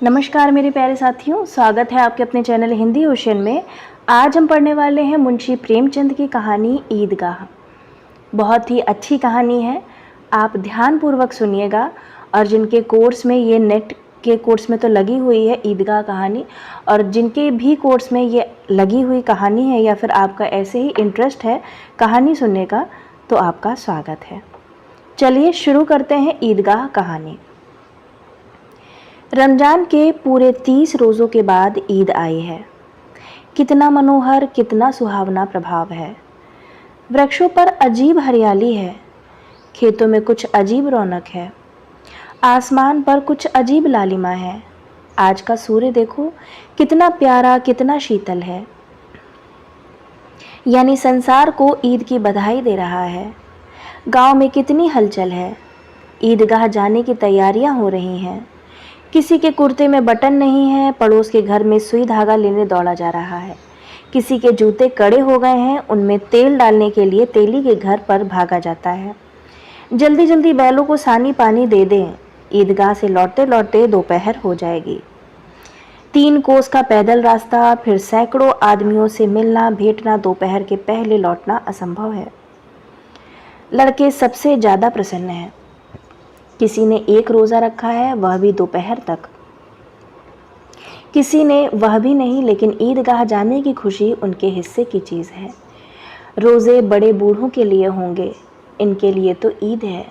नमस्कार मेरे प्यारे साथियों, स्वागत है आपके अपने चैनल हिंदी ओशन में। आज हम पढ़ने वाले हैं मुंशी प्रेमचंद की कहानी ईदगाह। बहुत ही अच्छी कहानी है, आप ध्यानपूर्वक सुनिएगा। और जिनके कोर्स में ये नेट के कोर्स में तो लगी हुई है ईदगाह कहानी, और जिनके भी कोर्स में ये लगी हुई कहानी है या फिर आपका ऐसे ही इंटरेस्ट है कहानी सुनने का, तो आपका स्वागत है। चलिए शुरू करते हैं ईदगाह कहानी। रमज़ान के पूरे 30 रोज़ों के बाद ईद आई है। कितना मनोहर, कितना सुहावना प्रभाव है। वृक्षों पर अजीब हरियाली है, खेतों में कुछ अजीब रौनक है, आसमान पर कुछ अजीब लालिमा है। आज का सूर्य देखो, कितना प्यारा, कितना शीतल है। यानी संसार को ईद की बधाई दे रहा है। गांव में कितनी हलचल है। ईदगाह जाने की तैयारियां हो रही हैं। किसी के कुर्ते में बटन नहीं है, पड़ोस के घर में सुई धागा लेने दौड़ा जा रहा है। किसी के जूते कड़े हो गए हैं, उनमें तेल डालने के लिए तेली के घर पर भागा जाता है। जल्दी जल्दी बैलों को सानी पानी दे दें, ईदगाह से लौटते लौटते दोपहर हो जाएगी। 3 कोस का पैदल रास्ता, फिर सैकड़ों आदमियों से मिलना भेंटना, दोपहर के पहले लौटना असंभव है। लड़के सबसे ज़्यादा प्रसन्न हैं। किसी ने 1 रोज़ा रखा है, वह भी दोपहर तक। किसी ने वह भी नहीं, लेकिन ईदगाह जाने की खुशी उनके हिस्से की चीज़ है। रोज़े बड़े बूढ़ों के लिए होंगे, इनके लिए तो ईद है।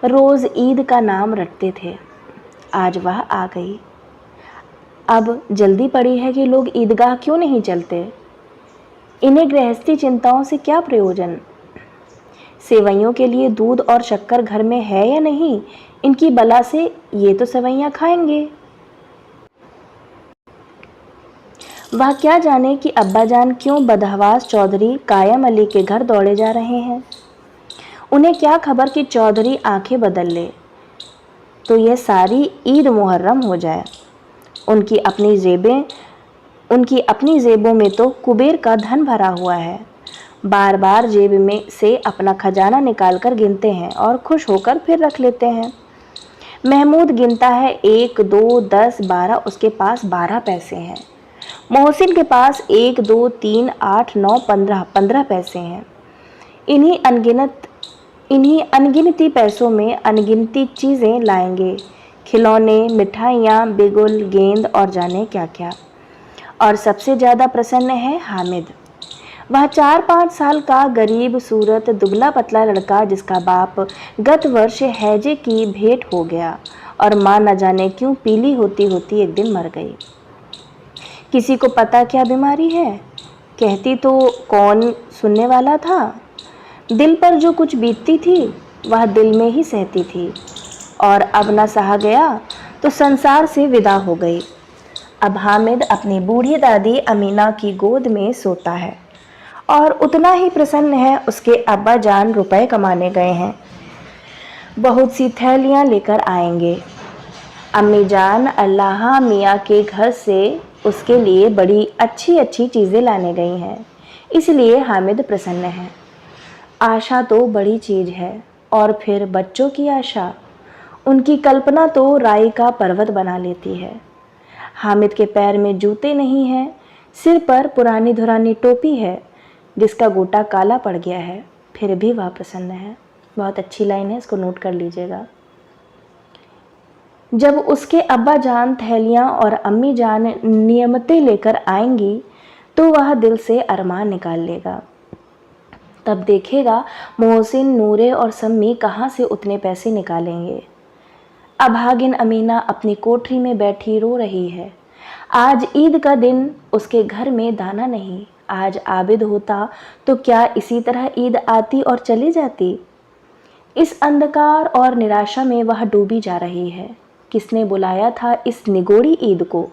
रोज़ ईद का नाम रटते थे, आज वह आ गई। अब जल्दी पड़ी है कि लोग ईदगाह क्यों नहीं चलते। इन्हें गृहस्थी चिंताओं से क्या प्रयोजन। सेवैयों के लिए दूध और शक्कर घर में है या नहीं, इनकी बला से ये तो सेवैयां खाएंगे। वह क्या जाने कि अब्बाजान क्यों बदहवास चौधरी कायम अली के घर दौड़े जा रहे हैं। उन्हें क्या खबर कि चौधरी आंखें बदल ले तो यह सारी ईद मुहर्रम हो जाए। उनकी अपनी जेबों में तो कुबेर का धन भरा हुआ है। बार बार जेब में से अपना खजाना निकालकर गिनते हैं और खुश होकर फिर रख लेते हैं। महमूद गिनता है 1, 2, 10, 12, उसके पास 12 पैसे हैं। मोहसिन के पास 1, 2, 3, 8, 9, 15 पैसे हैं। इन्हीं अनगिनती पैसों में अनगिनती चीज़ें लाएंगे, खिलौने, मिठाइयाँ, बिगुल, गेंद और जाने क्या क्या। और सबसे ज़्यादा प्रसन्न है हामिद। वह 4-5 साल का गरीब सूरत दुबला पतला लड़का, जिसका बाप गत वर्ष हैजे की भेंट हो गया और माँ न जाने क्यों पीली होती होती एक दिन मर गई। किसी को पता क्या बीमारी है, कहती तो कौन सुनने वाला था। दिल पर जो कुछ बीतती थी वह दिल में ही सहती थी, और अब न सहा गया तो संसार से विदा हो गई। अब हामिद अपनी बूढ़ी दादी अमीना की गोद में सोता है और उतना ही प्रसन्न है। उसके अब्बा जान रुपए कमाने गए हैं, बहुत सी थैलियाँ लेकर आएंगे। अम्मी जान अल्लाह मियाँ के घर से उसके लिए बड़ी अच्छी अच्छी चीज़ें लाने गई हैं, इसलिए हामिद प्रसन्न है। आशा तो बड़ी चीज़ है, और फिर बच्चों की आशा, उनकी कल्पना तो राई का पर्वत बना लेती है। हामिद के पैर में जूते नहीं हैं, सिर पर पुरानी धुरानी टोपी है जिसका गोटा काला पड़ गया है, फिर भी वह प्रसन्न है। बहुत अच्छी लाइन है, इसको नोट कर लीजिएगा। जब उसके अब्बा जान थैलियाँ और अम्मी जान नियमतें लेकर आएंगी तो वह दिल से अरमान निकाल लेगा। तब देखेगा मोहसिन, नूरे और सम्मी कहाँ से उतने पैसे निकालेंगे। अभागिन अमीना अपनी कोठरी में बैठी रो रही है। आज ईद का दिन, उसके घर में दाना नहीं। आज आबिद होता तो क्या इसी तरह ईद आती और चली जाती। इस अंधकार और निराशा में वह डूबी जा रही है। किसने बुलाया था इस निगोड़ी ईद को।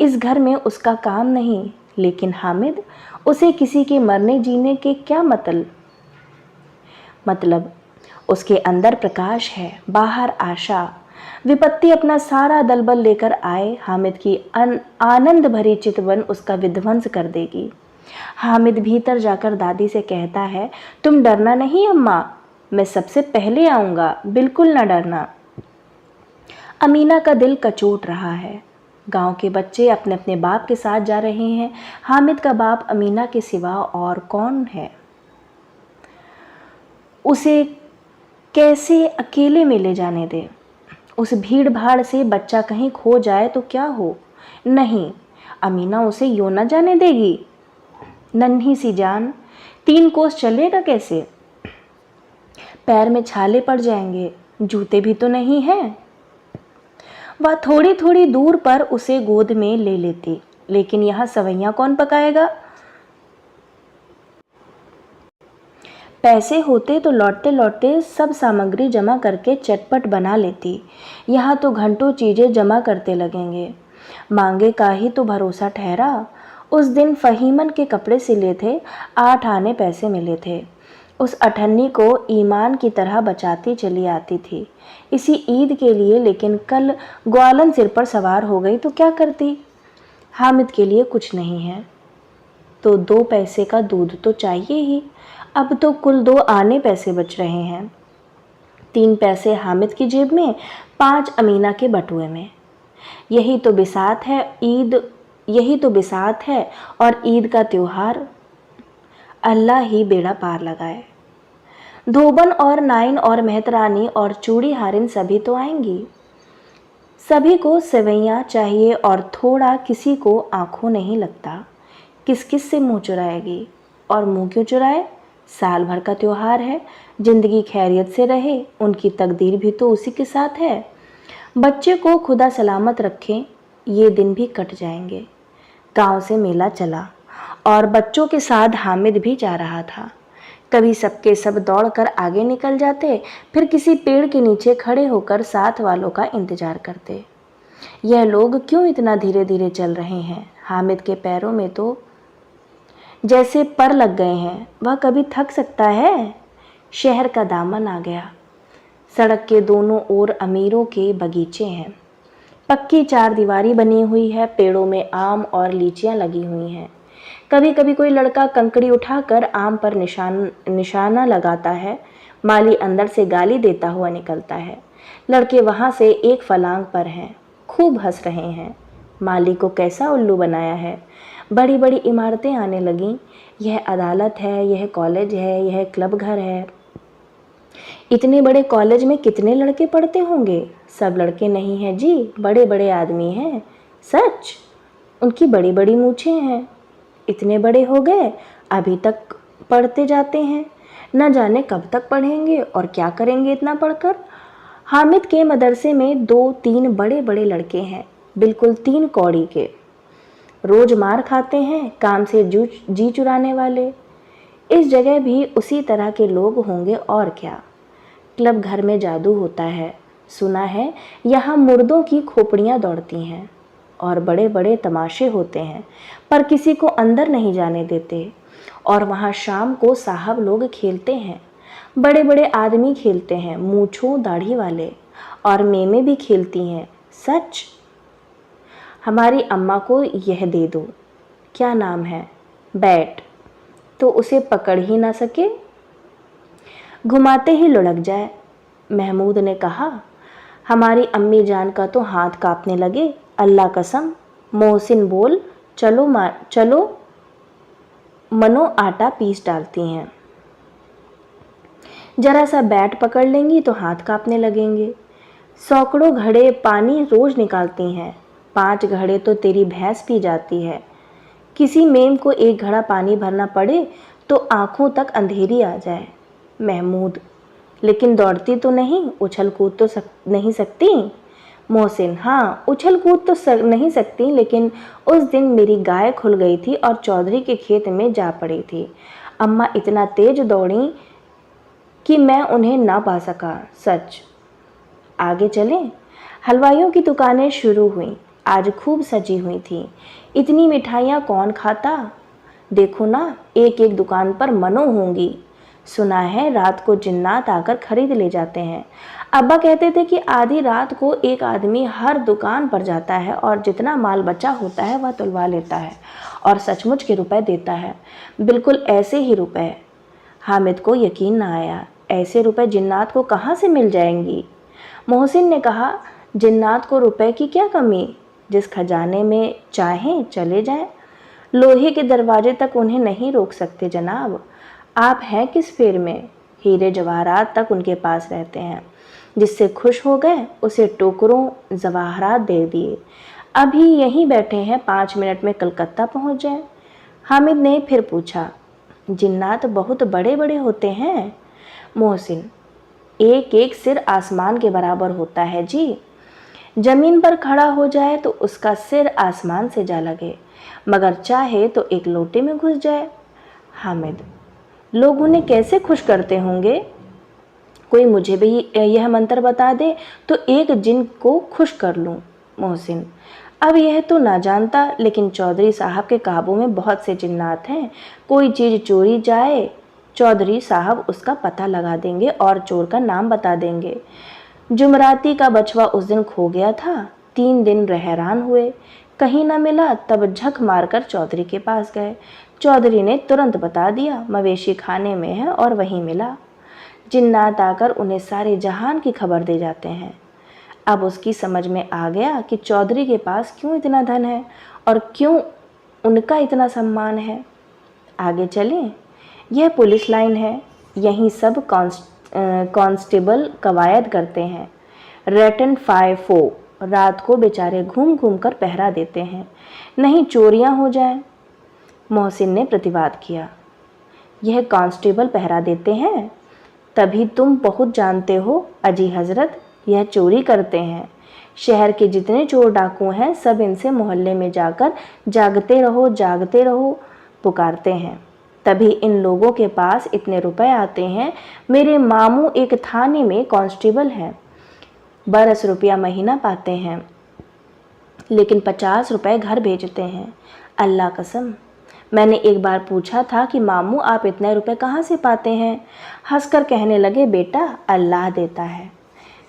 इस घर में उसका काम नहीं, लेकिन हामिद, उसे किसी के मरने जीने के क्या मतलब उसके अंदर प्रकाश है, बाहर आशा। विपत्ति अपना सारा दलबल लेकर आए, हामिद की आनंद भरी चितवन उसका विध्वंस कर देगी। हामिद भीतर जाकर दादी से कहता है, तुम डरना नहीं अम्मा, मैं सबसे पहले आऊँगा, बिल्कुल न डरना। अमीना का दिल कचोट रहा है। गांव के बच्चे अपने अपने बाप के साथ जा रहे हैं। हामिद का बाप अमीना के सिवा और कौन है? उसे कैसे अकेले में ले जाने दे? उस भीड़ भाड़ से बच्चा कहीं खो जाए तो क्या हो? नहीं, अमीना उसे यूं न जाने देगी। नन्ही सी जान, 3 कोस चलेगा कैसे? पैर में छाले पड़ जाएंगे, जूते भी तो नहीं हैं। वह थोड़ी थोड़ी दूर पर उसे गोद में ले लेती, लेकिन यहाँ सवैयां कौन पकाएगा? पैसे होते तो लौटते लौटते सब सामग्री जमा करके चटपट बना लेती। यहाँ तो घंटों चीज़ें जमा करते लगेंगे। मांगे का ही तो भरोसा ठहरा। उस दिन फहीमन के कपड़े सिले थे, 8 आने पैसे मिले थे। उस अठन्नी को ईमान की तरह बचाती चली आती थी इसी ईद के लिए, लेकिन कल ग्वालन सिर पर सवार हो गई तो क्या करती? हामिद के लिए कुछ नहीं है तो 2 पैसे का दूध तो चाहिए ही। अब तो कुल 2 आने पैसे बच रहे हैं। 3 पैसे हामिद की जेब में, 5 अमीना के बटुए में। यही तो बिसात है और ईद का त्योहार। अल्लाह ही बेड़ा पार लगाए। धोबन और नाइन और मेहतरानी और चूड़ी हारिन सभी तो आएंगी। सभी को सेवैयाँ चाहिए और थोड़ा किसी को आंखों नहीं लगता। किस किस से मुंह चुराएगी? और मुंह क्यों चुराए? साल भर का त्योहार है, जिंदगी खैरियत से रहे, उनकी तकदीर भी तो उसी के साथ है। बच्चे को खुदा सलामत रखें, ये दिन भी कट जाएंगे। गांव से मेला चला और बच्चों के साथ हामिद भी जा रहा था। कभी सबके सब दौड़कर आगे निकल जाते, फिर किसी पेड़ के नीचे खड़े होकर साथ वालों का इंतजार करते। यह लोग क्यों इतना धीरे धीरे चल रहे हैं? हामिद के पैरों में तो जैसे पर लग गए हैं। वह कभी थक सकता है? शहर का दामन आ गया। सड़क के दोनों ओर अमीरों के बगीचे हैं। पक्की 4 दीवारी बनी हुई है, पेड़ों में आम और लीचियां लगी हुई हैं। कभी कभी कोई लड़का कंकड़ी उठाकर आम पर निशाना लगाता है। माली अंदर से गाली देता हुआ निकलता है। लड़के वहाँ से एक फलांग पर हैं, खूब हंस रहे हैं। माली को कैसा उल्लू बनाया है। बड़ी बड़ी इमारतें आने लगीं। यह अदालत है, यह कॉलेज है, यह क्लब घर है। इतने बड़े कॉलेज में कितने लड़के पढ़ते होंगे? सब लड़के नहीं हैं जी, बड़े बड़े आदमी हैं। सच, उनकी बड़ी बड़ी मूछें हैं। इतने बड़े हो गए, अभी तक पढ़ते जाते हैं। न जाने कब तक पढ़ेंगे और क्या करेंगे इतना पढ़कर। हामिद के मदरसे में 2-3 बड़े बड़े लड़के हैं, बिल्कुल 3 कौड़ी के। रोज मार खाते हैं, काम से जी चुराने वाले। इस जगह भी उसी तरह के लोग होंगे और क्या। क्लब घर में जादू होता है, सुना है। यहाँ मुर्दों की खोपड़ियाँ दौड़ती हैं और बड़े बड़े तमाशे होते हैं, पर किसी को अंदर नहीं जाने देते। और वहाँ शाम को साहब लोग खेलते हैं। बड़े बड़े आदमी खेलते हैं, मूंछों दाढ़ी वाले, और मेमें भी खेलती हैं। सच। हमारी अम्मा को यह दे दो, क्या नाम है, बैट, तो उसे पकड़ ही ना सके, घुमाते ही लुढ़क जाए। महमूद ने कहा। हमारी अम्मी जान का तो हाथ कांपने लगे। अल्लाह कसम। मोहसिन बोल, चलो मनो आटा पीस डालती हैं। जरा सा बैट पकड़ लेंगी तो हाथ कांपने लगेंगे। सैकड़ों घड़े पानी रोज निकालती हैं। 5 घड़े तो तेरी भैंस पी जाती है। किसी मेम को 1 घड़ा पानी भरना पड़े तो आंखों तक अंधेरी आ जाए। महमूद, लेकिन दौड़ती तो नहीं, उछल कूद तो नहीं सकती। मोहसिन, हाँ उछल कूद तो नहीं सकती, लेकिन उस दिन मेरी गाय खुल गई थी और चौधरी के खेत में जा पड़ी थी। अम्मा इतना तेज दौड़ी कि मैं उन्हें ना पा सका। सच। आगे चलें। हलवाइयों की दुकानें शुरू हुईं। आज खूब सजी हुई थी। इतनी मिठाइयाँ कौन खाता? देखो ना, एक एक दुकान पर मनो होंगी। सुना है रात को जिन्नात आकर खरीद ले जाते हैं। अब्बा कहते थे कि आधी रात को एक आदमी हर दुकान पर जाता है और जितना माल बचा होता है वह तुलवा लेता है और सचमुच के रुपए देता है। बिल्कुल ऐसे ही रुपए। हामिद को यकीन न आया। ऐसे रुपए जिन्नात को कहाँ से मिल जाएंगी? मोहसिन ने कहा, जिन्नात को रुपए की क्या कमी, जिस खजाने में चाहें चले जाएं। लोहे के दरवाजे तक उन्हें नहीं रोक सकते जनाब। आप हैं किस फेर में, हीरे जवाहरात तक उनके पास रहते हैं। जिससे खुश हो गए उसे टोकरों जवाहरात दे दिए। अभी यहीं बैठे हैं, 5 मिनट में कलकत्ता पहुंच जाए। हामिद ने फिर पूछा, जिन्नात बहुत बड़े बड़े होते हैं। मोहसिन, एक एक सिर आसमान के बराबर होता है जी। जमीन पर खड़ा हो जाए तो उसका सिर आसमान से जा लगे, मगर चाहे तो एक लोटे में घुस जाए। हामिद, लोग उन्हें कैसे खुश करते होंगे, कोई मुझे भी यह मंत्र बता दे तो एक जिन को खुश कर लूं। मोहसिन, अब यह तो ना जानता, लेकिन चौधरी साहब के काबू में बहुत से जिन्नात हैं। कोई चीज़ चोरी जाए, चौधरी साहब उसका पता लगा देंगे और चोर का नाम बता देंगे। जुमराती का बछवा उस दिन खो गया था, 3 दिन हैरान हुए, कहीं ना मिला। तब झक मारकर चौधरी के पास गए। चौधरी ने तुरंत बता दिया, मवेशी खाने में है और वहीं मिला। जिन्नात आकर उन्हें सारे जहान की खबर दे जाते हैं। अब उसकी समझ में आ गया कि चौधरी के पास क्यों इतना धन है और क्यों उनका इतना सम्मान है। आगे चलें, यह पुलिस लाइन है, यहीं सब कांस्टेबल कवायद करते हैं। रेटन 5-4 रात को बेचारे घूम घूम कर पहरा देते हैं, नहीं चोरियां हो जाएं। मोहसिन ने प्रतिवाद किया, यह कांस्टेबल पहरा देते हैं, तभी तुम बहुत जानते हो अजी हजरत, यह चोरी करते हैं। शहर के जितने चोर डाकू हैं सब इनसे मोहल्ले में जाकर जागते रहो पुकारते हैं, तभी इन लोगों के पास इतने रुपए आते हैं। मेरे मामू एक थाने में कांस्टेबल हैं, 12 रुपया महीना पाते हैं, लेकिन 50 रुपए घर भेजते हैं। अल्लाह कसम, मैंने एक बार पूछा था कि मामू आप इतने रुपए कहाँ से पाते हैं। हंसकर कहने लगे, बेटा अल्लाह देता है।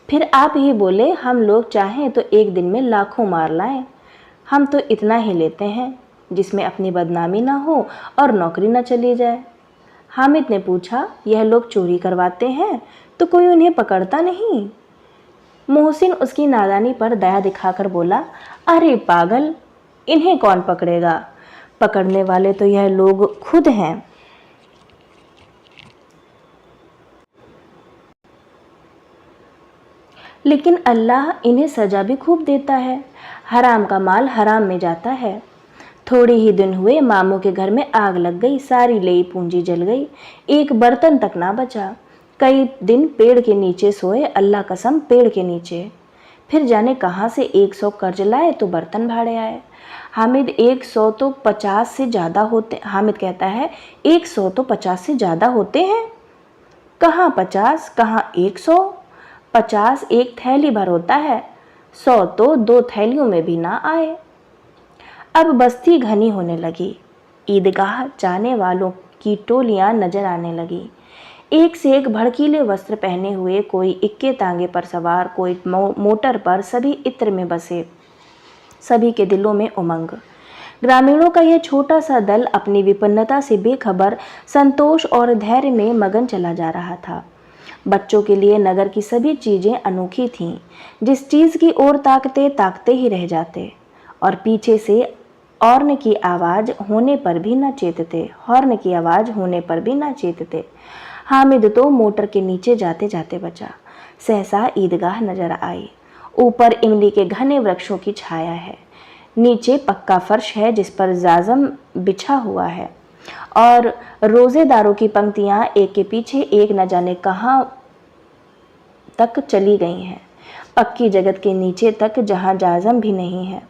फिर आप ही बोले, हम लोग चाहें तो एक दिन में लाखों मार लाएं, हम तो इतना ही लेते हैं जिसमें अपनी बदनामी ना हो और नौकरी ना चली जाए। हामिद ने पूछा, यह लोग चोरी करवाते हैं तो कोई उन्हें पकड़ता नहीं। मोहसिन उसकी नादानी पर दया दिखाकर बोला, अरे पागल, इन्हें कौन पकड़ेगा, पकड़ने वाले तो यह लोग खुद हैं। लेकिन अल्लाह इन्हें सजा भी खूब देता है, हराम का माल हराम में जाता है। थोड़े ही दिन हुए मामू के घर में आग लग गई, सारी लेई पूंजी जल गई, एक बर्तन तक ना बचा। कई दिन पेड़ के नीचे सोए, अल्लाह कसम पेड़ के नीचे। फिर जाने कहाँ से 100 कर्ज लाए तो बर्तन भाड़े आए। हामिद 100 तो 50 से ज़्यादा होते, हामिद कहता है 100 तो 50 से ज़्यादा होते हैं। कहाँ 50, कहाँ 100, 50 एक थैली भर होता है, 100 तो 2 थैलियों में भी ना आए। अब बस्ती घनी होने लगी, ईदगाह जाने वालों की टोलियां नजर आने लगी। एक से एक भड़कीले वस्त्र पहने हुए, कोई इक्के तांगे पर सवार, कोई मोटर पर, सभी इत्र में बसे, सभी के दिलों में उमंग। ग्रामीणों का यह छोटा सा दल अपनी विपन्नता से बेखबर संतोष और धैर्य में मगन चला जा रहा था। बच्चों के लिए नगर की सभी चीज़ें अनोखी थीं, जिस चीज़ की ओर ताकते ताकते ही रह जाते, और पीछे से हॉर्न की आवाज़ होने पर भी न चेतते। हामिद तो मोटर के नीचे जाते जाते बचा। सहसा ईदगाह नजर आई। ऊपर इमली के घने वृक्षों की छाया है, नीचे पक्का फर्श है जिस पर जाजम बिछा हुआ है, और रोजेदारों की पंक्तियां एक के पीछे एक न जाने कहां तक चली गई हैं, पक्की जगत के नीचे तक जहां जाजम भी नहीं है।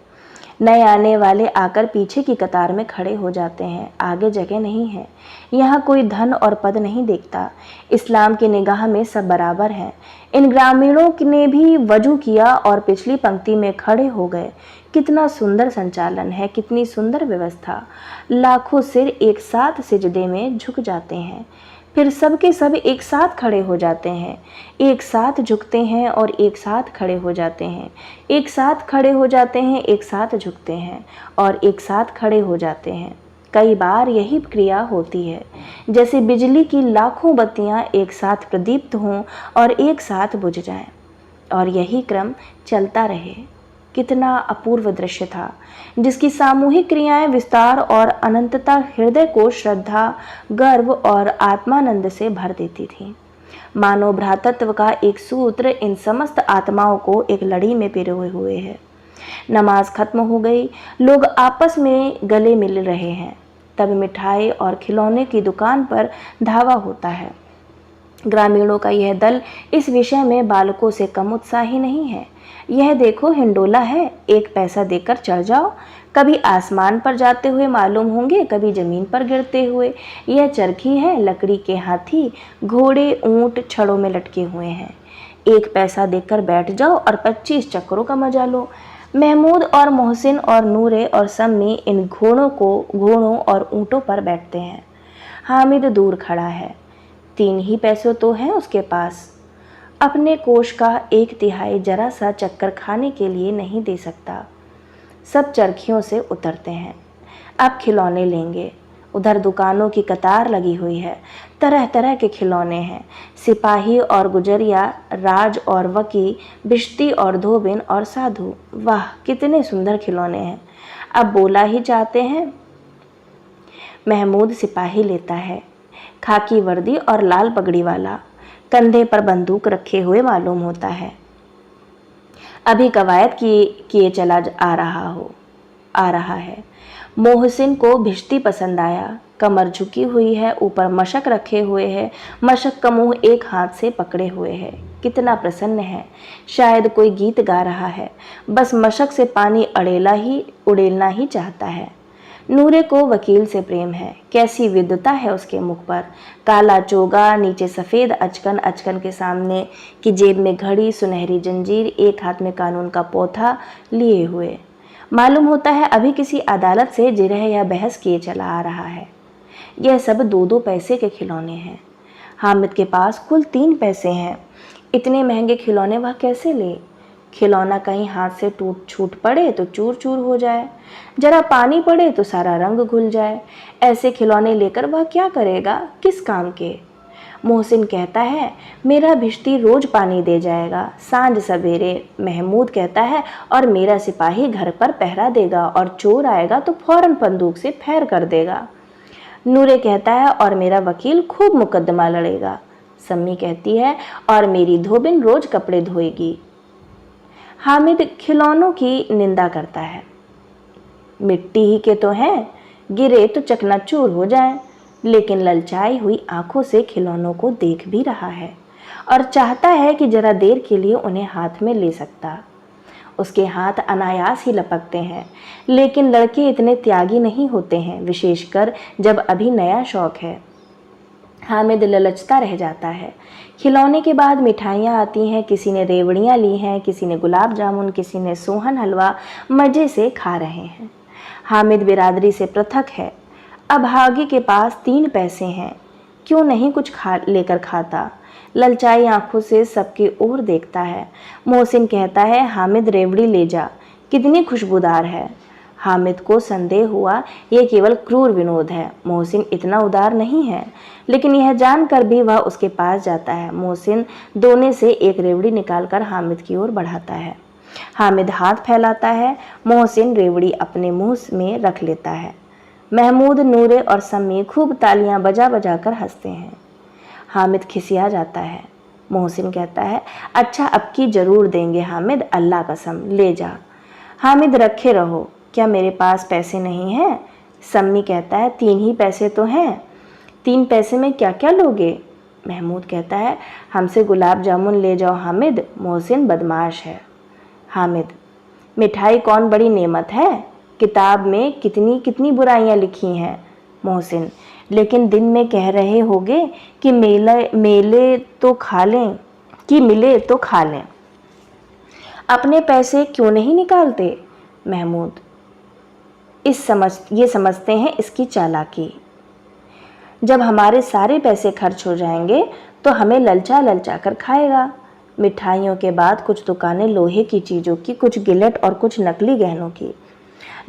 नए आने वाले आकर पीछे की कतार में खड़े हो जाते हैं, आगे जगह नहीं है। यहाँ कोई धन और पद नहीं देखता, इस्लाम की निगाह में सब बराबर हैं। इन ग्रामीणों ने भी वजू किया और पिछली पंक्ति में खड़े हो गए। कितना सुंदर संचालन है, कितनी सुंदर व्यवस्था। लाखों सिर एक साथ सिजदे में झुक जाते हैं, फिर सब के सब एक साथ खड़े हो जाते हैं, एक साथ झुकते हैं और एक साथ खड़े हो जाते हैं, एक साथ खड़े हो जाते हैं, एक साथ झुकते हैं और एक साथ खड़े हो जाते हैं। कई बार यही क्रिया होती है, जैसे बिजली की लाखों बत्तियां एक साथ प्रदीप्त हों और एक साथ बुझ जाएं। और यही क्रम चलता रहे। कितना अपूर्व दृश्य था, जिसकी सामूहिक क्रियाएं विस्तार और अनंतता हृदय को श्रद्धा, गर्व और आत्मानंद से भर देती थी। मानव भ्रातृत्व का एक सूत्र इन समस्त आत्माओं को एक लड़ी में पिरोए हुए है। नमाज खत्म हो गई, लोग आपस में गले मिल रहे हैं, तब मिठाई और खिलौने की दुकान पर धावा होता है। ग्रामीणों का यह दल इस विषय में बालकों से कम उत्साही नहीं है। यह देखो हिंडोला है, 1 पैसा देकर चढ़ जाओ। कभी आसमान पर जाते हुए मालूम होंगे, कभी जमीन पर गिरते हुए। यह चरखी है, लकड़ी के हाथी, घोड़े, ऊंट छड़ों में लटके हुए हैं। 1 पैसा देकर बैठ जाओ और 25 चक्करों का मजा लो। महमूद और मोहसिन और नूरे और सम्मी इन घोड़ों और ऊँटों पर बैठते हैं। हामिद दूर खड़ा है, 3 ही पैसे तो हैं उसके पास। अपने कोष का 1/3 जरा सा चक्कर खाने के लिए नहीं दे सकता। सब चरखियों से उतरते हैं। अब खिलौने लेंगे। उधर दुकानों की कतार लगी हुई है, तरह तरह के खिलौने हैं। सिपाही और गुजरिया, राज और वकी, बिश्ती और धोबिन और साधु। वाह कितने सुंदर खिलौने हैं, अब बोला ही चाहते हैं। महमूद सिपाही लेता है, खाकी वर्दी और लाल पगड़ी वाला, कंधे पर बंदूक रखे हुए मालूम होता है। अभी कवायद किए चला आ रहा है। मोहसिन को भिश्ती पसंद आया, कमर झुकी हुई है, ऊपर मशक रखे हुए है, मशक का मुंह एक हाथ से पकड़े हुए है। कितना प्रसन्न है, शायद कोई गीत गा रहा है, बस मशक से पानी उड़ेलना ही चाहता है। नूरे को वकील से प्रेम है, कैसी विद्वता है उसके मुख पर। काला चोगा, नीचे सफ़ेद अचकन, अचकन के सामने की जेब में घड़ी, सुनहरी जंजीर, एक हाथ में कानून का पोथा लिए हुए। मालूम होता है अभी किसी अदालत से जिरह या बहस किए चला आ रहा है। यह सब 2-2 पैसे के खिलौने हैं। हामिद के पास कुल 3 पैसे हैं। इतने महंगे खिलौने वह कैसे ले? खिलौना कहीं हाथ से छूट पड़े तो चूर चूर हो जाए, जरा पानी पड़े तो सारा रंग घुल जाए। ऐसे खिलौने लेकर वह क्या करेगा, किस काम के? मोहसिन कहता है मेरा भिश्ती रोज पानी दे जाएगा सांझ सवेरे। महमूद कहता है और मेरा सिपाही घर पर पहरा देगा, और चोर आएगा तो फौरन बंदूक से फैर कर देगा। नूरे कहता है और मेरा वकील खूब मुकदमा लड़ेगा। सम्मी कहती है और मेरी धोबिन रोज कपड़े धोएगी। हामिद खिलौनों की निंदा करता है। मिट्टी ही के तो हैं, गिरे तो चकनाचूर हो जाएं। लेकिन ललचाई हुई आंखों से खिलौनों को देख भी रहा है और चाहता है कि जरा देर के लिए उन्हें हाथ में ले सकता। उसके हाथ अनायास ही लपकते हैं, लेकिन लड़के इतने त्यागी नहीं होते हैं, विशेषकर जब अभी नया शौक है। हामिद ललचता रह जाता है। खिलौने के बाद मिठाइयाँ आती हैं, किसी ने रेवड़ियाँ ली हैं, किसी ने गुलाब जामुन, किसी ने सोहन हलवा मज़े से खा रहे हैं। हामिद बिरादरी से पृथक है। अभागी के पास 3 पैसे हैं, क्यों नहीं कुछ लेकर खाता? ललचाई आंखों से सबकी ओर देखता है। मोहसिन कहता है हामिद रेवड़ी ले जा, कितनी खुशबूदार है। हामिद को संदेह हुआ यह केवल क्रूर विनोद है, मोहसिन इतना उदार नहीं है, लेकिन यह जानकर भी वह उसके पास जाता है। मोहसिन दोने से एक रेवड़ी निकालकर हामिद की ओर बढ़ाता है। हामिद हाथ फैलाता है, मोहसिन रेवड़ी अपने मुंह में रख लेता है। महमूद, नूरे और सम्मी खूब तालियां बजा बजा कर हंसते हैं। हामिद खिसिया जाता है। मोहसिन कहता है अच्छा अब की जरूर देंगे हामिद, अल्लाह कसम ले जा। हामिद रखे रहो, क्या मेरे पास पैसे नहीं हैं? सम्मी कहता है 3 ही पैसे तो हैं। 3 पैसे में क्या क्या लोगे? महमूद कहता है हमसे गुलाब जामुन ले जाओ हामिद, मोहसिन बदमाश है। हामिद, मिठाई कौन बड़ी नेमत है, किताब में कितनी कितनी बुराइयां लिखी हैं। मोहसिन, लेकिन दिन में कह रहे होगे कि मिले तो खा लें, अपने पैसे क्यों नहीं निकालते? महमूद, ये समझते हैं इसकी चालाकी। जब हमारे सारे पैसे खर्च हो जाएंगे तो हमें ललचा ललचा कर खाएगा। मिठाइयों के बाद कुछ दुकानें लोहे की चीज़ों की, कुछ गिलट और कुछ नकली गहनों की।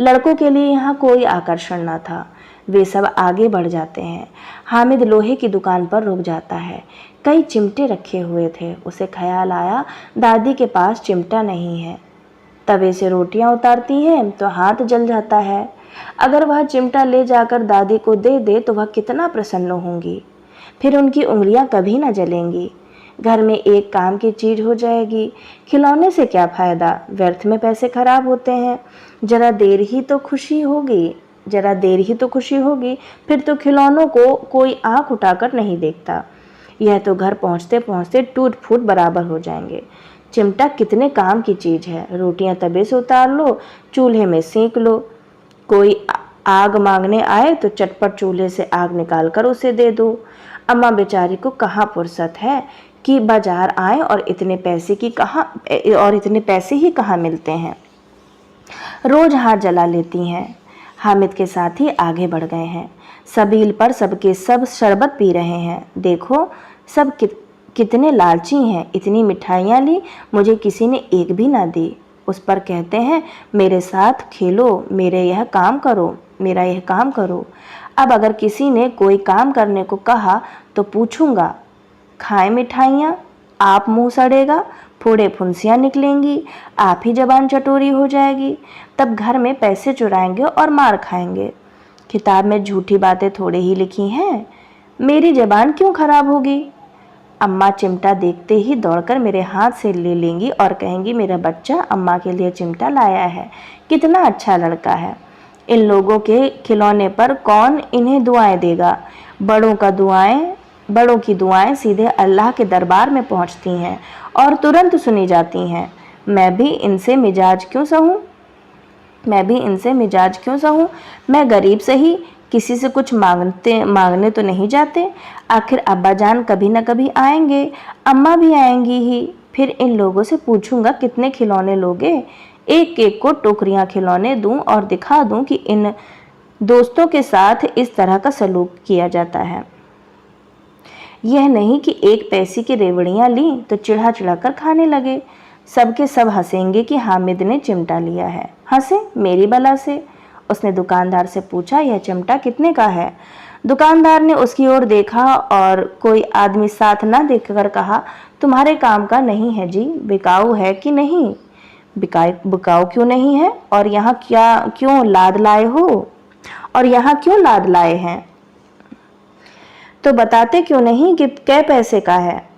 लड़कों के लिए यहाँ कोई आकर्षण न था, वे सब आगे बढ़ जाते हैं। हामिद लोहे की दुकान पर रुक जाता है। कई चिमटे रखे हुए थे। उसे ख्याल आया दादी के पास चिमटा नहीं है। तवे से रोटियां उतारती हैं तो हाथ जल जाता है। अगर वह चिमटा ले जाकर दादी को दे दे तो वह कितना प्रसन्न होंगी। फिर उनकी उंगलियां कभी न जलेंगी। घर में एक काम की चीज हो जाएगी। खिलौने से क्या फायदा, व्यर्थ में पैसे खराब होते हैं। जरा देर ही तो खुशी होगी, फिर तो खिलौनों को कोई आंख उठाकर नहीं देखता। यह तो घर पहुंचते पहुंचते टूट फूट बराबर हो जाएंगे। चिमटा कितने काम की चीज है। रोटियां तवे से उतार लो, चूल्हे में सेंक लो। कोई आग मांगने आए तो चटपट चूल्हे से आग निकाल कर उसे दे दो। अम्मा बेचारी को कहाँ फुर्सत है कि बाजार आए और इतने पैसे ही कहाँ मिलते हैं। रोज हाथ जला लेती हैं। हामिद के साथ ही आगे बढ़ गए हैं। सबील पर सबके सब शरबत पी रहे हैं। देखो सब कितने लालची हैं। इतनी मिठाइयाँ ली, मुझे किसी ने एक भी ना दी। उस पर कहते हैं मेरे साथ खेलो, मेरा यह काम करो। अब अगर किसी ने कोई काम करने को कहा तो पूछूंगा, खाएं मिठाइयाँ, आप मुंह सड़ेगा, फोड़े फुंसियाँ निकलेंगी, आप ही जबान चटोरी हो जाएगी। तब घर में पैसे चुराएंगे और मार खाएंगे। किताब में झूठी बातें थोड़े ही लिखी हैं, मेरी जबान क्यों खराब होगी। अम्मा चिमटा देखते ही दौड़कर मेरे हाथ से ले लेंगी और कहेंगी मेरा बच्चा अम्मा के लिए चिमटा लाया है, कितना अच्छा लड़का है। इन लोगों के खिलौने पर कौन इन्हें दुआएं देगा। बड़ों की दुआएं सीधे अल्लाह के दरबार में पहुंचती हैं और तुरंत सुनी जाती हैं। मैं भी इनसे मिजाज क्यों सहूं। मैं गरीब सही, किसी से कुछ मांगने तो नहीं जाते। आखिर अब्बा जान कभी न कभी आएंगे, अम्मा भी आएंगी ही। फिर इन लोगों से पूछूंगा कितने खिलौने लोगे। एक एक को टोकरियां खिलौने दूं और दिखा दूं कि इन दोस्तों के साथ इस तरह का सलूक किया जाता है। यह नहीं कि एक पैसे की रेवड़ियां ली तो चिढ़ा चिढ़ाकर खाने लगे। सबके सब हंसेंगे कि हामिद ने चिमटा लिया है। हंसे मेरी बला से। उसने दुकानदार से पूछा, यह चिमटा कितने का है। दुकानदार ने उसकी ओर देखा और कोई आदमी साथ न देखकर कहा, तुम्हारे काम का नहीं है जी, बिकाऊ है कि नहीं। बिकाऊ क्यों नहीं है और यहाँ क्यों लाद लाए हैं, तो बताते क्यों नहीं कि कै पैसे का है।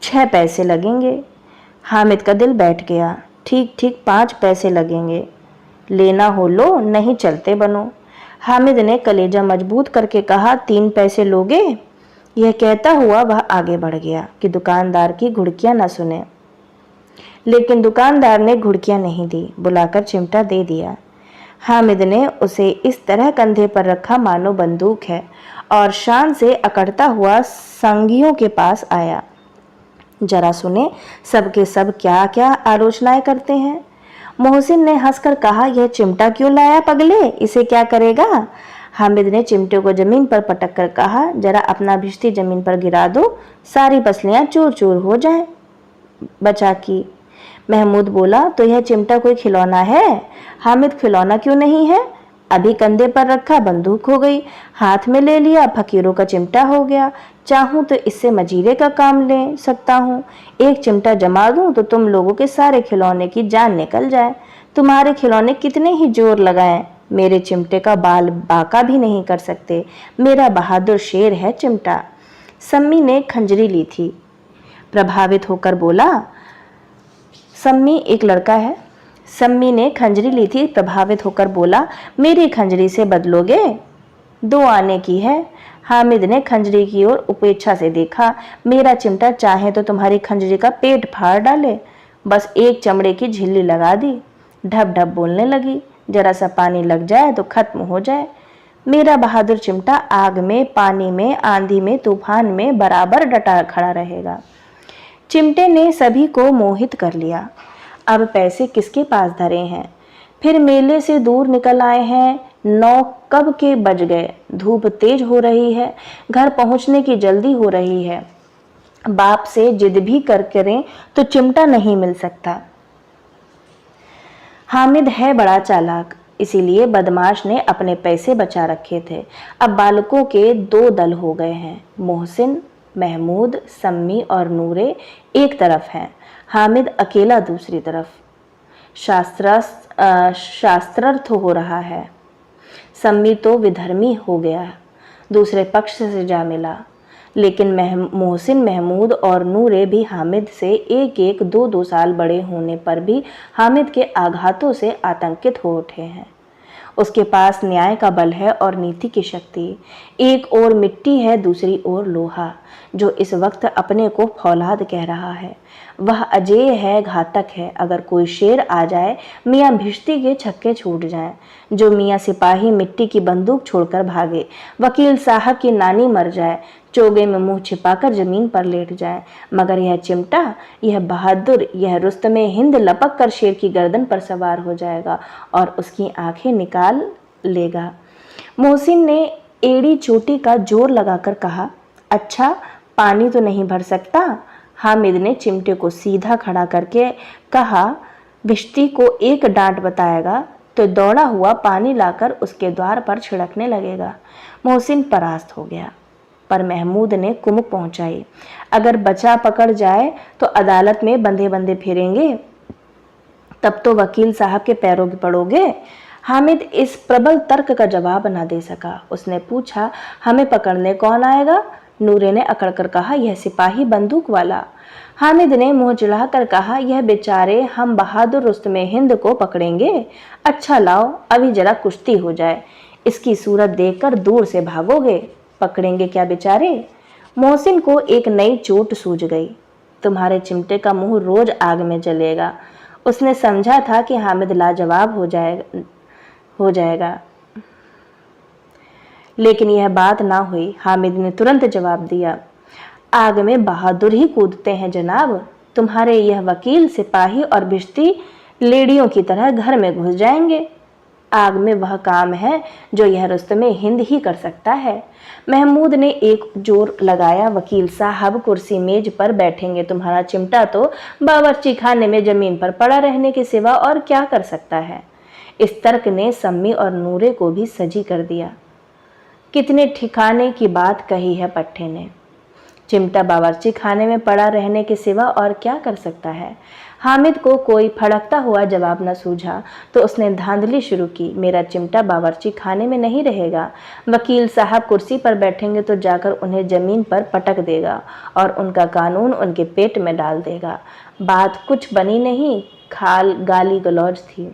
6 पैसे लगेंगे। हामिद का दिल बैठ गया। ठीक 5 पैसे लगेंगे। लेना हो लो, नहीं चलते बनो। हामिद ने कलेजा मजबूत करके कहा, 3 पैसे लोगे। यह कहता हुआ वह आगे बढ़ गया कि दुकानदार की घुड़कियां न सुने। लेकिन दुकानदार ने घुड़कियां नहीं दी, बुलाकर चिमटा दे दिया। हामिद ने उसे इस तरह कंधे पर रखा मानो बंदूक है और शान से अकड़ता हुआ संगियों के पास आया। जरा सुने सबके सब क्या क्या आलोचनाएं करते हैं। मोहसिन ने हंसकर कहा, यह चिमटा क्यों लाया पगले, इसे क्या करेगा। हामिद ने चिमटे को जमीन पर पटक कर कहा, जरा अपना भिश्ती जमीन पर गिरा दो, सारी पसलियां चूर चूर हो जाए। बचा की महमूद बोला, तो यह चिमटा कोई खिलौना है। हामिद, खिलौना क्यों नहीं है, अभी कंधे पर रखा बंदूक हो गई, हाथ में ले लिया फकीरों का चिमटा हो गया। चाहूं तो इससे मजीरे का काम ले सकता हूँ। एक चिमटा जमा दूं तो तुम लोगों के सारे खिलौने की जान निकल जाए। तुम्हारे खिलौने कितने ही जोर लगाएं, मेरे चिमटे का बाल बाका भी नहीं कर सकते। मेरा बहादुर शेर है चिमटा। सम्मी ने खंजरी ली थी, प्रभावित होकर बोला। सम्मी एक लड़का है। सम्मी ने खंजरी ली थी, प्रभावित होकर बोला, मेरी खंजरी से बदलोगे, 2 आने की है। हामिद ने खंजरी की ओर उपेक्षा से देखा। मेरा चिमटा चाहे तो तुम्हारी खंजरी का पेट फाड़ डाले। बस एक चमड़े की झिल्ली लगा दी, ढप ढप बोलने लगी। जरा सा पानी लग जाए तो खत्म हो जाए। मेरा बहादुर चिमटा आग में, पानी में, आंधी में, तूफान में बराबर डटा खड़ा रहेगा। चिमटे ने सभी को मोहित कर लिया। अब पैसे किसके पास धरे हैं। फिर मेले से दूर निकल आए हैं। 9 कब के बज गए। धूप तेज हो रही है, घर पहुंचने की जल्दी हो रही है। बाप से जिद भी करें तो चिमटा नहीं मिल सकता। हामिद है बड़ा चालाक, इसीलिए बदमाश ने अपने पैसे बचा रखे थे। अब बालकों के 2 दल हो गए हैं, मोहसिन महमूद, सम्मी और नूरे एक तरफ हैं, हामिद अकेला दूसरी तरफ। शास्त्रार्थ हो रहा है। सम्मी तो विधर्मी हो गया, दूसरे पक्ष से जा मिला, लेकिन मोहसिन, महमूद और नूरे भी हामिद से एक एक 2-2 साल बड़े होने पर भी हामिद के आघातों से आतंकित हो उठे हैं। उसके पास न्याय का बल है और नीति की शक्ति। एक ओर मिट्टी है, दूसरी ओर लोहा, जो इस वक्त अपने को फौलाद कह रहा है। वह अजेय है, घातक है। अगर कोई शेर आ जाए, मियाँ भिश्ती के छक्के छूट जाएं। जो मियाँ सिपाही मिट्टी की बंदूक छोड़कर भागे, वकील साहब की नानी मर जाए, चोगे में मुंह छिपाकर जमीन पर लेट जाए, मगर यह चिमटा, यह बहादुर, यह रुस्तमे हिंद लपक कर शेर की गर्दन पर सवार हो जाएगा और उसकी आंखें निकाल लेगा। मोहसिन ने एड़ी चोटी का जोर लगाकर कहा, अच्छा, पानी तो नहीं भर सकता? हामिद ने चिमटे को सीधा खड़ा करके कहा, भिश्ती को एक डांट बताएगा तो दौड़ा हुआ पानी लाकर उसके द्वार पर छिड़कने लगेगा। मोहसिन परास्त हो गया, पर महमूद ने कुमुक पहुंचाई, अगर बचा पकड़ जाए तो अदालत में बंधे बंधे फिरेंगे, तब तो वकील साहब के पैरों की पड़ोगे। हामिद इस प्रबल तर्क का जवाब न दे सका। उसने पूछा, हमें पकड़ने कौन आएगा? नूरे ने अकड़कर कहा, यह सिपाही बंदूक वाला। हामिद ने मुंह चिढ़ाकर कहा, यह बेचारे हम बहादुर रुस्तमे हिंद को पकड़ेंगे। अच्छा लाओ, अभी जरा कुश्ती हो जाए, इसकी सूरत देखकर दूर से भागोगे। पकड़ेंगे क्या बेचारे? मोहसिन को एक नई चोट सूझ गई। तुम्हारे चिमटे का मुंह रोज आग में जलेगा। उसने समझा था कि हामिद लाजवाब हो जाएगा, लेकिन यह बात ना हुई। हामिद ने तुरंत जवाब दिया, आग में बहादुर ही कूदते हैं जनाब। तुम्हारे यह वकील, सिपाही और भिश्ती लेडियों की तरह घर में घुस जाएंगे। आग में वह काम है जो यह रुस्तमे हिंद ही कर सकता है। महमूद ने एक जोर लगाया, वकील साहब कुर्सी मेज पर बैठेंगे, तुम्हारा चिमटा तो बावर्ची खाने में जमीन पर पड़ा रहने के सिवा और क्या कर सकता है। इस तर्क ने सम्मी और नूरे को भी सजी कर दिया। कितने ठिकाने की बात कही है पट्टे ने। चिमटा बावर्ची खाने में पड़ा रहने के सिवा और क्या कर सकता है। हामिद को कोई फड़कता हुआ जवाब न सूझा तो उसने धांधली शुरू की, मेरा चिमटा बावर्ची खाने में नहीं रहेगा। वकील साहब कुर्सी पर बैठेंगे तो जाकर उन्हें जमीन पर पटक देगा और उनका कानून उनके पेट में डाल देगा। बात कुछ बनी नहीं, गाली गलौज थी,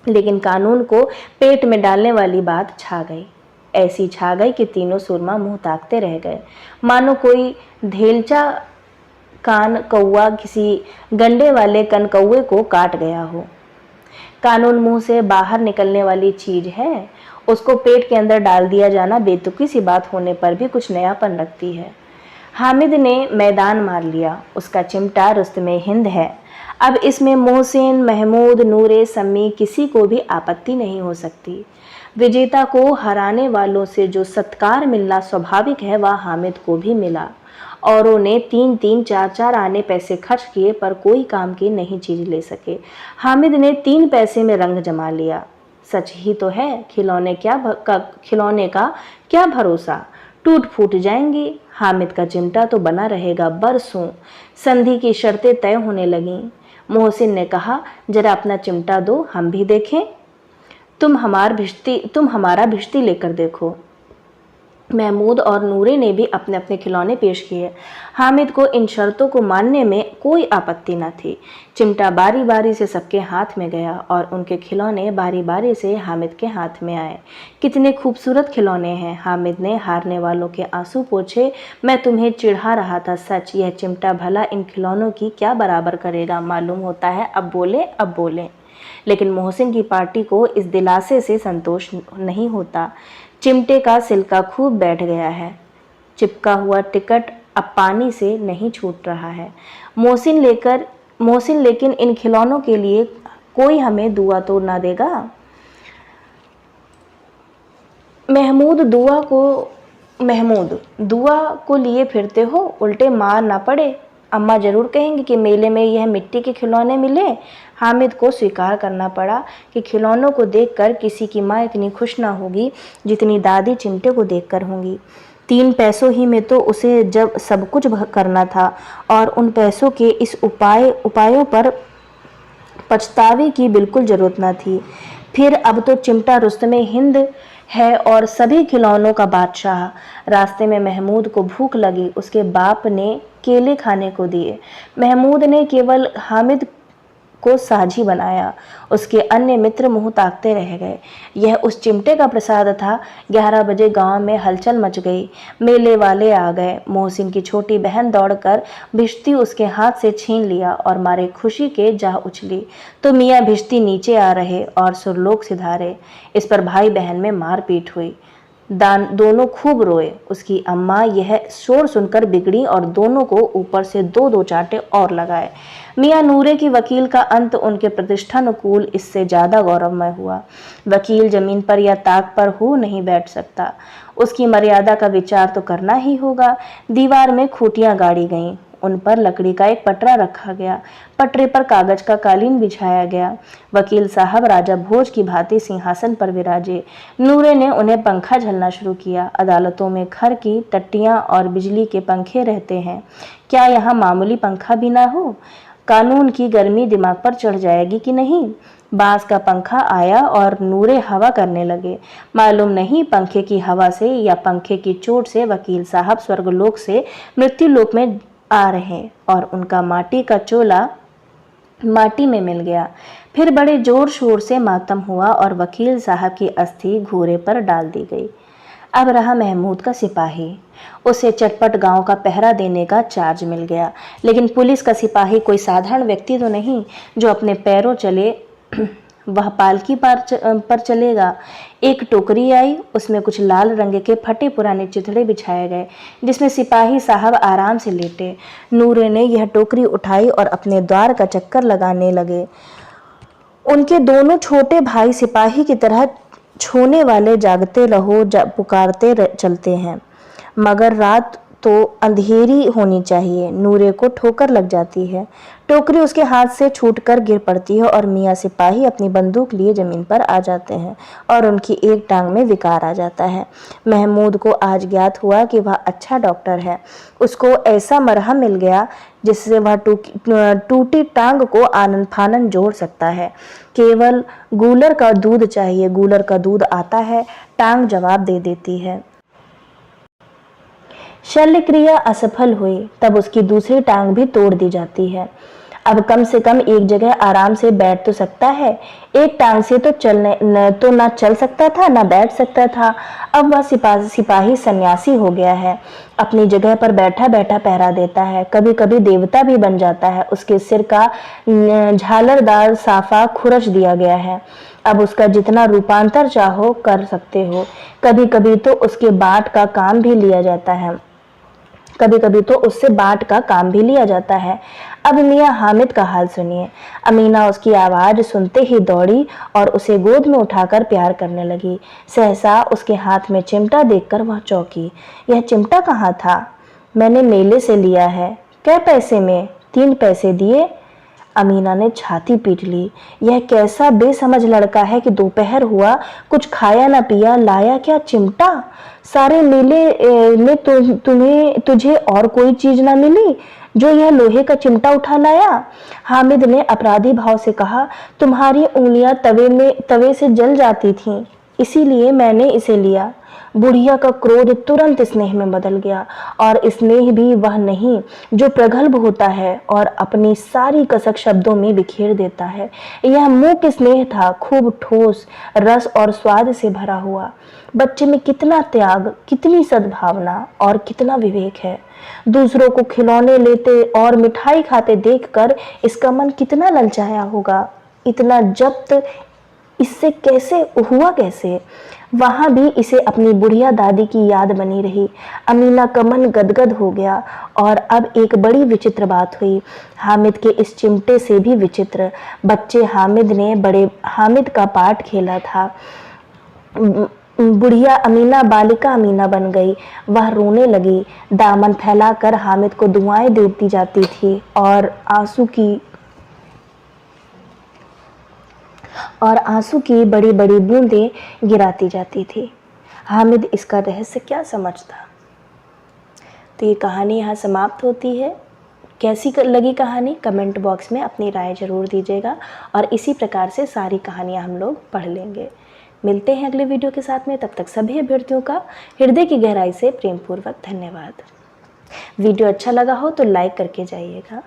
लेकिन कानून को पेट में डालने वाली बात छा गई। ऐसी छा गई कि तीनों सुरमा मुंह ताकते रह गए, मानो कोई धेलचा कान कौआ किसी गंडे वाले कनकौए को काट गया हो। कानून मुंह से बाहर निकलने वाली चीज है, उसको पेट के अंदर डाल दिया जाना बेतुकी सी बात होने पर भी कुछ नयापन रखती है। हामिद ने मैदान मार लिया, उसका चिमटा रुस्तमे हिंद है। अब इसमें मोहसिन, महमूद, नूरे, सम्मी किसी को भी आपत्ति नहीं हो सकती। विजेता को हराने वालों से जो सत्कार मिलना स्वाभाविक है, वह हामिद को भी मिला। औरों ने 3-3, 4-4 आने पैसे खर्च किए पर कोई काम की नहीं चीज ले सके। हामिद ने 3 पैसे में रंग जमा लिया। सच ही तो है, खिलौने का क्या भरोसा, टूट फूट जाएंगी। हामिद का चिमटा तो बना रहेगा बरसों। संधि की शर्तें तय होने लगीं। मोहसिन ने कहा, जरा अपना चिमटा दो, हम भी देखें। तुम हमारा भिश्ती लेकर देखो। महमूद और नूरे ने भी अपने अपने खिलौने पेश किए। हामिद को इन शर्तों को मानने में कोई आपत्ति न थी। चिमटा बारी बारी से सबके हाथ में गया और उनके खिलौने बारी बारी से हामिद के हाथ में आए। कितने खूबसूरत खिलौने हैं। हामिद ने हारने वालों के आंसू पोंछे। मैं तुम्हें चिढ़ा रहा था, सच यह चिमटा भला इन खिलौनों की क्या बराबर करेगा। मालूम होता है, अब बोले। लेकिन मोहसिन की पार्टी को इस दिलासे से संतोष नहीं होता। चिमटे का सिलका खूब बैठ गया है। चिपका हुआ टिकट अब पानी से नहीं छूट रहा है। मोहसिन लेकिन इन खिलौनों के लिए कोई हमें दुआ तो ना देगा। महमूद दुआ को लिए फिरते हो, उल्टे मार ना पड़े। अम्मा जरूर कहेंगी कि मेले में यह मिट्टी के खिलौने मिले। हामिद को स्वीकार करना पड़ा कि खिलौनों को देखकर किसी की माँ इतनी खुश ना होगी जितनी दादी चिमटे को देखकर होंगी। 3 पैसों ही में तो उसे जब सब कुछ करना था, और उन पैसों के इस उपायों पर पछतावे की बिल्कुल जरूरत न थी। फिर अब तो चिमटा रुस्तमे हिंद है और सभी खिलौनों का बादशाह। रास्ते में महमूद को भूख लगी, उसके बाप ने केले खाने को दिए। महमूद ने केवल हामिद को साझी बनाया, उसके अन्य मित्र मुंह ताकते रह गए। यह उस चिमटे का प्रसाद था। 11 बजे गांव में हलचल मच गई। मेले वाले आ गए। मोहसिन की छोटी बहन दौड़कर भिश्ती उसके हाथ से छीन लिया और मारे खुशी के जा उछली तो मियाँ भिश्ती नीचे आ रहे और सुरलोक सिधारे। इस पर भाई बहन में मारपीट हुई। दोनों खूब रोए। उसकी अम्मा यह शोर सुनकर बिगड़ी और दोनों को ऊपर से 2-2 चांटे और लगाए। मियाँ नूरे की वकील का अंत उनके प्रतिष्ठानुकूल इससे ज्यादा गौरवमय हुआ। वकील जमीन पर या ताक पर हो नहीं बैठ सकता, उसकी मर्यादा का विचार तो करना ही होगा। दीवार में खूंटियां गाड़ी गईं, उन पर लकड़ी का एक पटरा रखा गया, पटरे पर कागज का कालीन बिछाया गया। वकील साहब राजा भोज की भांति सिंहासन पर विराजे। नूरे ने उन्हें पंखा झलना शुरू किया। अदालतों में खर की टट्टियां और बिजली के पंखे रहते हैं, क्या यहाँ मामूली पंखा भी ना हो? कानून की गर्मी दिमाग पर चढ़ जाएगी कि नहीं? बांस का पंखा आया और नूरे हवा करने लगे। मालूम नहीं पंखे की हवा से या पंखे की चोट से वकील साहब स्वर्गलोक से मृत्युलोक में आ रहे और उनका माटी का चोला माटी में मिल गया। फिर बड़े जोर शोर से मातम हुआ और वकील साहब की अस्थि घूरे पर डाल दी गई। अब रहा महमूद का सिपाही। उसे चटपट गांव का पहरा देने का चार्ज मिल गया। लेकिन पुलिस का सिपाही कोई साधारण व्यक्ति तो नहीं जो अपने पैरों चले। वह पालकी पर चलेगा। एक टोकरी आई, उसमें कुछ लाल रंग के फटे पुराने चिथड़े बिछाए गए जिसमें सिपाही साहब आराम से लेटे। नूरे ने यह टोकरी उठाई और अपने द्वार का चक्कर लगाने लगे। उनके दोनों छोटे भाई सिपाही की तरह छोने वाले जागते रहो पुकारते चलते हैं, मगर रात तो अंधेरी होनी चाहिए। नूरे को ठोकर लग जाती है, टोकरी उसके हाथ से छूटकर गिर पड़ती है और मियाँ सिपाही अपनी बंदूक लिए जमीन पर आ जाते हैं और उनकी एक टांग में विकार आ जाता है। महमूद को आज ज्ञात हुआ कि वह अच्छा डॉक्टर है। उसको ऐसा मरहम मिल गया जिससे वह टूटी टांग को आनन फानन जोड़ सकता है। केवल गूलर का दूध चाहिए, गूलर का दूध आता है, टांग जवाब दे देती है। शल्य क्रिया असफल हुई तब उसकी दूसरी टांग भी तोड़ दी जाती है। अब कम से कम एक जगह आराम से बैठ तो सकता है। एक टांग से तो ना चल सकता था ना बैठ सकता था। अब वह सिपाही सन्यासी हो गया है, अपनी जगह पर बैठा बैठा पहरा देता है। कभी कभी देवता भी बन जाता है। उसके सिर का झालरदार साफा खुरच दिया गया है। अब उसका जितना रूपांतर चाहो कर सकते हो। कभी कभी तो उसके बाट का काम भी लिया जाता है। कभी कभी तो उससे बाट का काम भी लिया जाता है। अब मियाँ हामिद का हाल सुनिए। अमीना उसकी आवाज सुनते ही दौड़ी और उसे गोद में उठाकर प्यार करने लगी। सहसा उसके हाथ में चिमटा देखकर वह चौंकी। यह चिमटा कहाँ था? मैंने मेले से लिया है। कै पैसे में? 3 पैसे दिए। अमीना ने छाती पीट ली। यह कैसा बेसमझ लड़का है कि दोपहर हुआ, कुछ खाया ना पिया, लाया क्या चिमटा? सारे मेले में तुझे और कोई चीज ना मिली जो यह लोहे का चिमटा उठा लाया? हामिद ने अपराधी भाव से कहा, तुम्हारी उंगलियां तवे से जल जाती थीं, इसीलिए मैंने इसे लिया। बुढ़िया का क्रोध तुरंत स्नेह में बदल गया, और स्नेह भी वह नहीं जो प्रगल्भ होता है और अपनी सारी कसक शब्दों में बिखेर देता है। यह मूक स्नेह था, खूब ठोस, रस और स्वाद से भरा हुआ। बच्चे में कितना त्याग, कितनी सद्भावना और कितना विवेक है। दूसरों को खिलौने लेते और मिठाई खाते देखकर इसका मन कितना ललचाया होगा। इतना जब्त इससे कैसे हुआ? कैसे? वहां भी इसे अपनी बुढ़िया दादी की याद बनी रही। अमीना का मन गदगद हो गया। और अब एक बड़ी विचित्र बात हुई, हामिद के इस चिमटे से भी विचित्र। बच्चे हामिद ने बड़े हामिद का पार्ट खेला था। बुढ़िया अमीना बालिका अमीना बन गई। वह रोने लगी, दामन फैलाकर हामिद को दुआएं देती जाती थी और आंसू की बड़ी-बड़ी बूंदें गिराती जाती थी। हामिद इसका रहस्य क्या समझता? तो ये कहानी यहाँ समाप्त होती है। कैसी लगी कहानी कमेंट बॉक्स में अपनी राय ज़रूर दीजिएगा और इसी प्रकार से सारी कहानियाँ हम लोग पढ़ लेंगे। मिलते हैं अगले वीडियो के साथ में, तब तक सभी अभ्यर्थियों का हृदय की गहराई से प्रेमपूर्वक धन्यवाद। वीडियो अच्छा लगा हो तो लाइक करके जाइएगा।